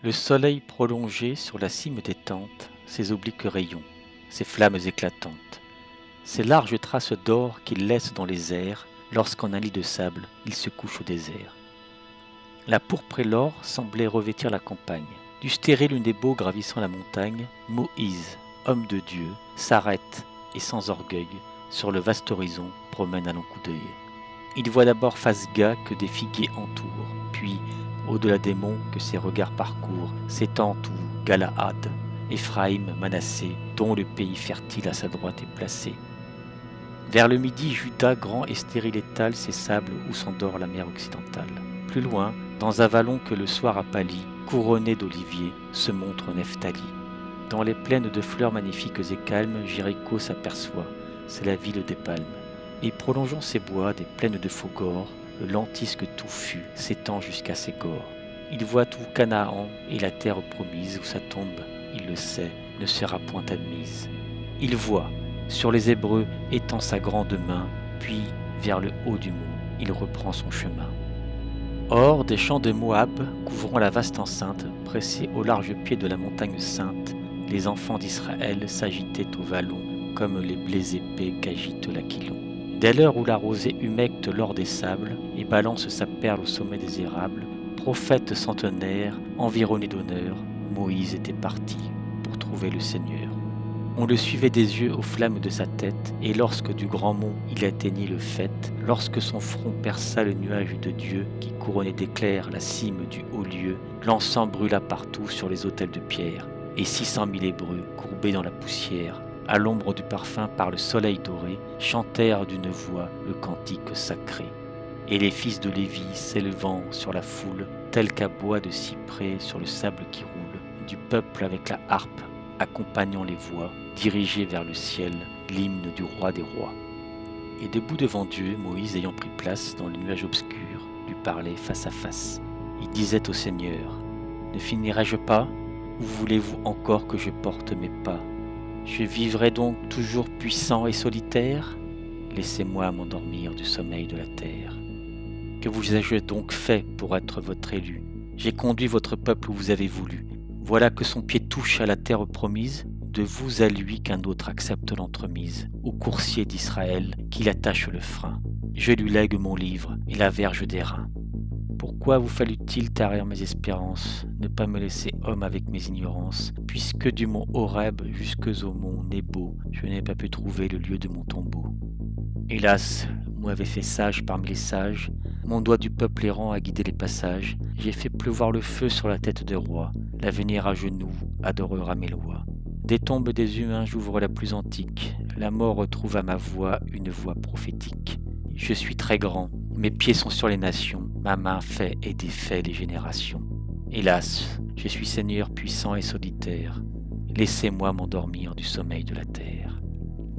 Le soleil prolongé sur la cime des tentes, ses obliques rayons, ses flammes éclatantes, ces larges traces d'or qu'il laisse dans les airs lorsqu'en un lit de sable il se couche au désert. La pourpre et l'or semblaient revêtir la campagne. Du stérile Nebo gravissant la montagne, Moïse, homme de Dieu, s'arrête et sans orgueil, sur le vaste horizon, promène un long coup d'œil. Il voit d'abord Phasga que des figuiers entourent, puis, au-delà des monts que ses regards parcourent, s'étend tout Galaad, Éphraïm, Manassé, dont le pays fertile à sa droite est placé. Vers le midi, Juda, grand et stérile étale ses sables où s'endort la mer occidentale. Plus loin, dans un vallon que le soir a pâli, couronné d'oliviers, se montre Nephtali. Dans les plaines de fleurs magnifiques et calmes, Jéricho s'aperçoit, c'est la ville des palmes. Et prolongeant ses bois, des plaines de Phogor, le lentisque touffu s'étend jusqu'à ses gores. Il voit tout Canaan et la terre promise où sa tombe, il le sait, ne sera point admise. Il voit, sur les Hébreux, étend sa grande main, puis, vers le haut du mont, il reprend son chemin. Or, des champs de Moab, couvrant la vaste enceinte, pressés au large pied de la montagne sainte, les enfants d'Israël s'agitaient au vallon, comme les blés épais qu'agite l'Aquilon. Dès l'heure où la rosée humecte l'or des sables et balance sa perle au sommet des érables, prophète centenaire, environné d'honneur, Moïse était parti pour trouver le Seigneur. On le suivait des yeux aux flammes de sa tête, et lorsque du grand mont il atteignit le faîte, lorsque son front perça le nuage de Dieu qui couronnait d'éclairs la cime du haut lieu, l'encens brûla partout sur les autels de pierre, et 600 000 Hébreux, courbés dans la poussière, à l'ombre du parfum par le soleil doré, chantèrent d'une voix le cantique sacré. Et les fils de Lévi, s'élevant sur la foule, tels qu'à bois de cyprès sur le sable qui roule, du peuple avec la harpe, accompagnant les voix, dirigés vers le ciel, l'hymne du roi des rois. Et debout devant Dieu, Moïse ayant pris place dans le nuage obscur, lui parlait face à face. Il disait au Seigneur, « Ne finirai-je pas? Où voulez-vous encore que je porte mes pas? Je vivrai donc toujours puissant et solitaire? Laissez-moi m'endormir du sommeil de la terre. Que vous ai-je donc fait pour être votre élu? J'ai conduit votre peuple où vous avez voulu. Voilà que son pied touche à la terre promise, de vous à lui qu'un autre accepte l'entremise, au coursier d'Israël qu'il attache le frein. Je lui lègue mon livre et la verge des reins. Pourquoi vous fallut-il tarir mes espérances, ne pas me laisser homme avec mes ignorances, puisque du mont Horeb jusqu'au mont Nebo, je n'ai pas pu trouver le lieu de mon tombeau. Hélas, moi avait fait sage parmi les sages, mon doigt du peuple errant a guidé les passages, j'ai fait pleuvoir le feu sur la tête des rois, l'avenir à genoux adorera mes lois. Des tombes des humains j'ouvre la plus antique, la mort retrouve à ma voix une voix prophétique. Je suis très grand, mes pieds sont sur les nations, ma main fait et défait les générations. Hélas, je suis Seigneur puissant et solitaire, laissez-moi m'endormir du sommeil de la terre.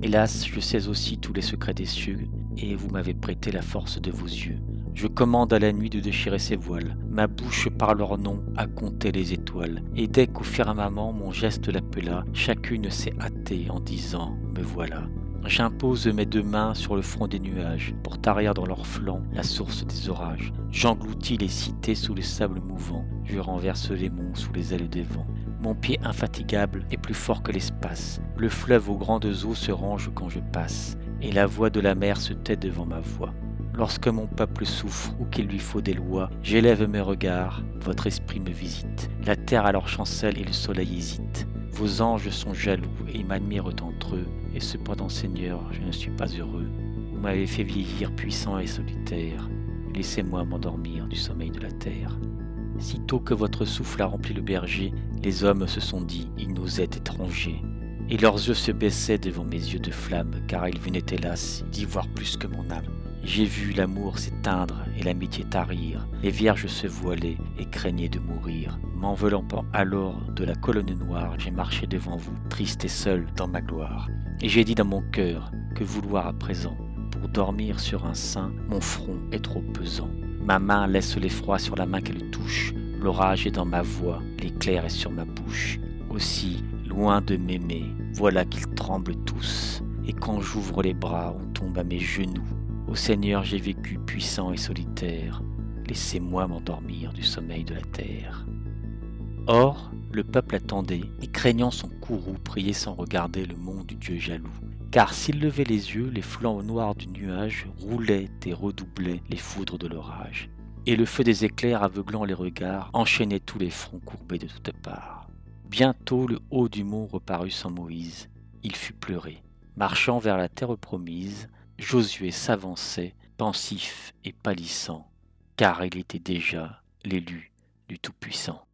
Hélas, je sais aussi tous les secrets des cieux, et vous m'avez prêté la force de vos yeux. Je commande à la nuit de déchirer ses voiles, ma bouche par leur nom a compté les étoiles, et dès qu'au firmament mon geste l'appela, chacune s'est hâtée en disant « Me voilà ». J'impose mes deux mains sur le front des nuages, pour tarir dans leurs flancs la source des orages. J'engloutis les cités sous le sable mouvant, je renverse les monts sous les ailes des vents. Mon pied infatigable est plus fort que l'espace, le fleuve aux grandes eaux se range quand je passe, et la voix de la mer se tait devant ma voix. Lorsque mon peuple souffre ou qu'il lui faut des lois, j'élève mes regards, votre esprit me visite. La terre alors chancelle et le soleil hésite. Vos anges sont jaloux et m'admirent entre eux, et cependant, Seigneur, je ne suis pas heureux. Vous m'avez fait vieillir puissant et solitaire. Laissez-moi m'endormir du sommeil de la terre. Sitôt que votre souffle a rempli le berger, les hommes se sont dit, ils nous est étrangers. Et leurs yeux se baissaient devant mes yeux de flamme, car ils venaient hélas d'y voir plus que mon âme. J'ai vu l'amour s'éteindre et l'amitié tarir, les vierges se voilaient et craignaient de mourir. M'enveloppant alors de la colonne noire, j'ai marché devant vous, triste et seul dans ma gloire. Et j'ai dit dans mon cœur, que vouloir à présent? Pour dormir sur un sein, mon front est trop pesant. Ma main laisse l'effroi sur la main qu'elle touche, l'orage est dans ma voix, l'éclair est sur ma bouche. Aussi, loin de m'aimer, voilà qu'ils tremblent tous, et quand j'ouvre les bras, on tombe à mes genoux. Ô Seigneur, j'ai vécu puissant et solitaire, laissez-moi m'endormir du sommeil de la terre. Or, le peuple attendait, et craignant son courroux, priait sans regarder le monde du Dieu jaloux. Car s'il levait les yeux, les flancs noirs du nuage roulaient et redoublaient les foudres de l'orage. Et le feu des éclairs, aveuglant les regards, enchaînait tous les fronts courbés de toutes parts. Bientôt le haut du mont reparut sans Moïse. Il fut pleuré. Marchant vers la terre promise, Josué s'avançait, pensif et pâlissant, car il était déjà l'élu du Tout-Puissant.